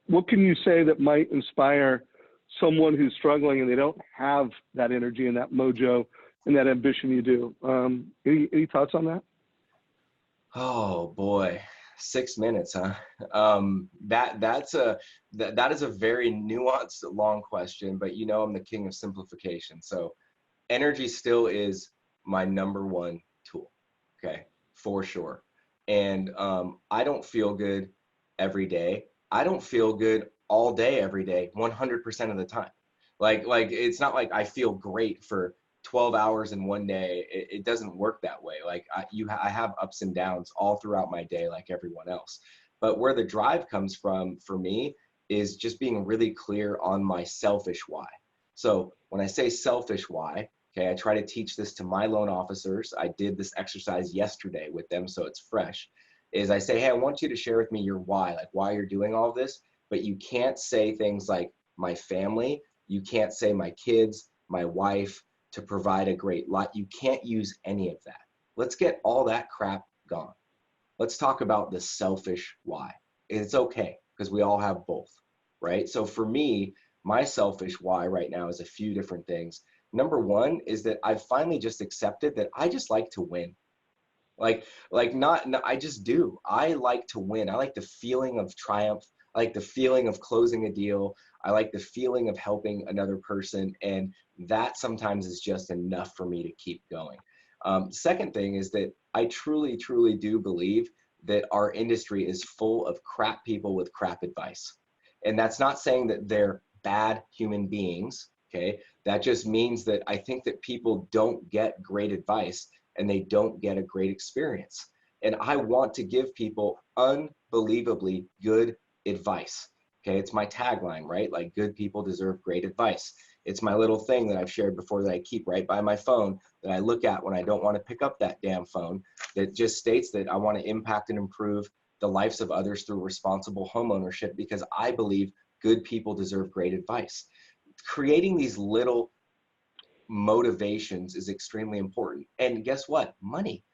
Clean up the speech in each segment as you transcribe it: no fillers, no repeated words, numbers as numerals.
what can you say that might inspire someone who's struggling and they don't have that energy and that mojo and that ambition you do? Any thoughts on that? Oh boy, 6 minutes, huh? That is a very nuanced, long question, but you know I'm the king of simplification. So energy still is my number one tool, okay, for sure. And I don't feel good every day. I don't feel good all day, every day, 100% of the time. Like it's not like I feel great for 12 hours in one day. It doesn't work that way. Like I have ups and downs all throughout my day, like everyone else. But where the drive comes from for me is just being really clear on my selfish why. So when I say selfish why, okay, I try to teach this to my loan officers. I did this exercise yesterday with them, so it's fresh. Is I say, hey, I want you to share with me your why, like why you're doing all of this, but you can't say things like my family, you can't say my kids, my wife, to provide a great life. You can't use any of that. Let's get all that crap gone. Let's talk about the selfish why. It's okay, because we all have both, right? So for me, my selfish why right now is a few different things. Number one is that I've finally just accepted that I just like to win. I just do. I like to win. I like the feeling of triumph. I like the feeling of closing a deal. I like the feeling of helping another person. And that sometimes is just enough for me to keep going. Second thing is that I truly, truly do believe that our industry is full of crap people with crap advice. And that's not saying that they're bad human beings, okay? That just means that I think that people don't get great advice and they don't get a great experience. And I want to give people unbelievably good advice. Okay, it's my tagline, right? Like, good people deserve great advice. It's my little thing that I've shared before that I keep right by my phone that I look at when I don't want to pick up that damn phone, that just states that I want to impact and improve the lives of others through responsible homeownership, because I believe good people deserve great advice. Creating these little motivations is extremely important. And guess what? Money.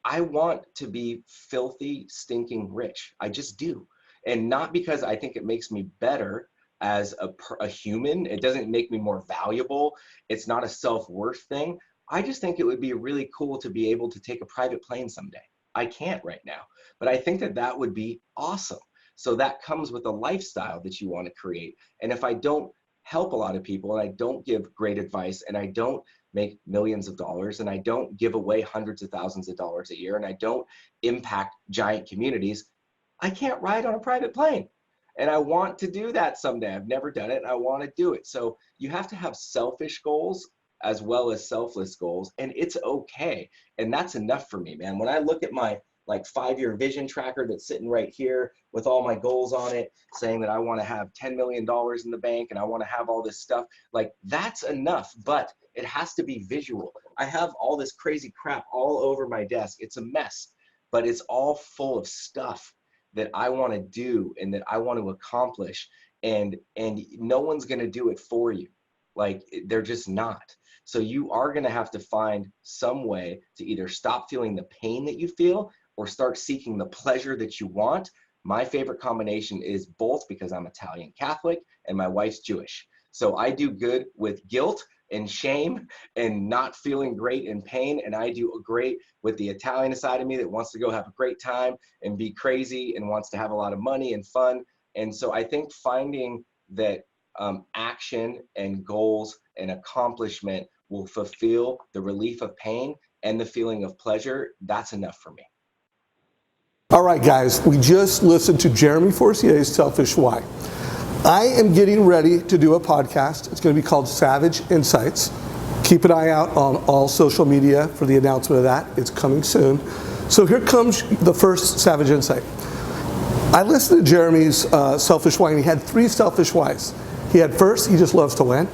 I want to be filthy, stinking rich. I just do. And not because I think it makes me better as a human. It doesn't make me more valuable. It's not a self-worth thing. I just think it would be really cool to be able to take a private plane someday. I can't right now, but I think that that would be awesome. So that comes with a lifestyle that you want to create. And if I don't help a lot of people and I don't give great advice and I don't make millions of dollars and I don't give away hundreds of thousands of dollars a year and I don't impact giant communities, I can't ride on a private plane. And I want to do that someday. I've never done it and I want to do it. So you have to have selfish goals as well as selfless goals, and it's okay. And that's enough for me, man. When I look at my 5-year vision tracker that's sitting right here with all my goals on it, saying that I want to have $10 million in the bank and I want to have all this stuff, like, that's enough, but it has to be visual. I have all this crazy crap all over my desk. It's a mess, but it's all full of stuff that I want to do and that I want to accomplish, and no one's going to do it for you. Like, they're just not. So you are going to have to find some way to either stop feeling the pain that you feel or start seeking the pleasure that you want. My favorite combination is both, because I'm Italian Catholic and my wife's Jewish. So I do good with guilt and shame and not feeling great and pain. And I do great with the Italian side of me that wants to go have a great time and be crazy and wants to have a lot of money and fun. And so I think finding that action and goals and accomplishment will fulfill the relief of pain and the feeling of pleasure, that's enough for me. All right, guys, we just listened to Jeremy Forcier's Selfish Why. I am getting ready to do a podcast. It's going to be called Savage Insights. Keep an eye out on all social media for the announcement of that. It's coming soon. So here comes the first Savage Insight. I listened to Jeremy's Selfish Why, and he had 3 selfish whys. He had first, he just loves to win.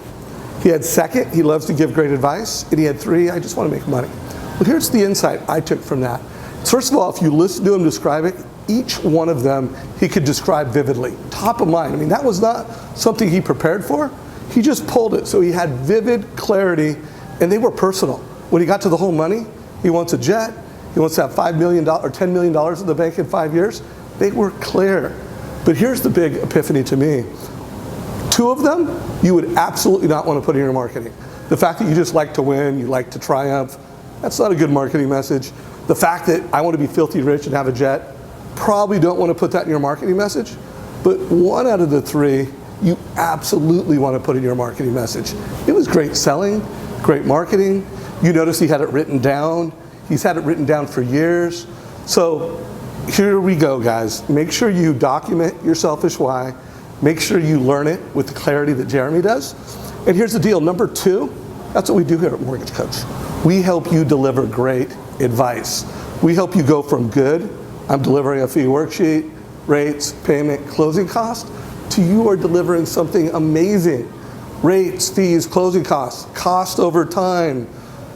He had second, he loves to give great advice. And he had 3, I just want to make money. Well, here's the insight I took from that. First of all, if you listen to him describe it, each one of them he could describe vividly, top of mind. I mean, that was not something he prepared for. He just pulled it. So he had vivid clarity, and they were personal. When he got to the whole money, he wants a jet, he wants to have $5 million or $10 million in the bank in 5 years. They were clear. But here's the big epiphany to me. 2 of them, you would absolutely not want to put in your marketing. The fact that you just like to win, you like to triumph, that's not a good marketing message. The fact that I want to be filthy rich and have a jet, probably don't want to put that in your marketing message. But 1 out of the 3, you absolutely want to put in your marketing message. It was great selling, great marketing. You notice he had it written down. He's had it written down for years. So here we go, guys. Make sure you document your selfish why. Make sure you learn it with the clarity that Jeremy does. And here's the deal, number 2, that's what we do here at Mortgage Coach. We help you deliver great advice. We help you go from good, I'm delivering a fee worksheet, rates, payment, closing cost, to you are delivering something amazing. Rates, fees, closing costs, cost over time,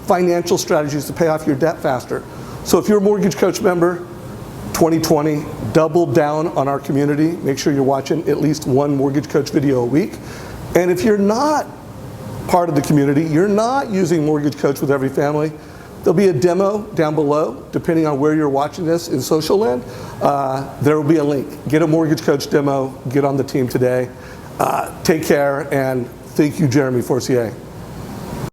financial strategies to pay off your debt faster. So if you're a Mortgage Coach member, 2020, double down on our community. Make sure you're watching at least 1 Mortgage Coach video a week. And if you're not part of the community, you're not using Mortgage Coach with every family, there'll be a demo down below, depending on where you're watching this in social land. There will be a link. Get a Mortgage Coach demo, get on the team today. Take care, and thank you, Jeremy Forcier.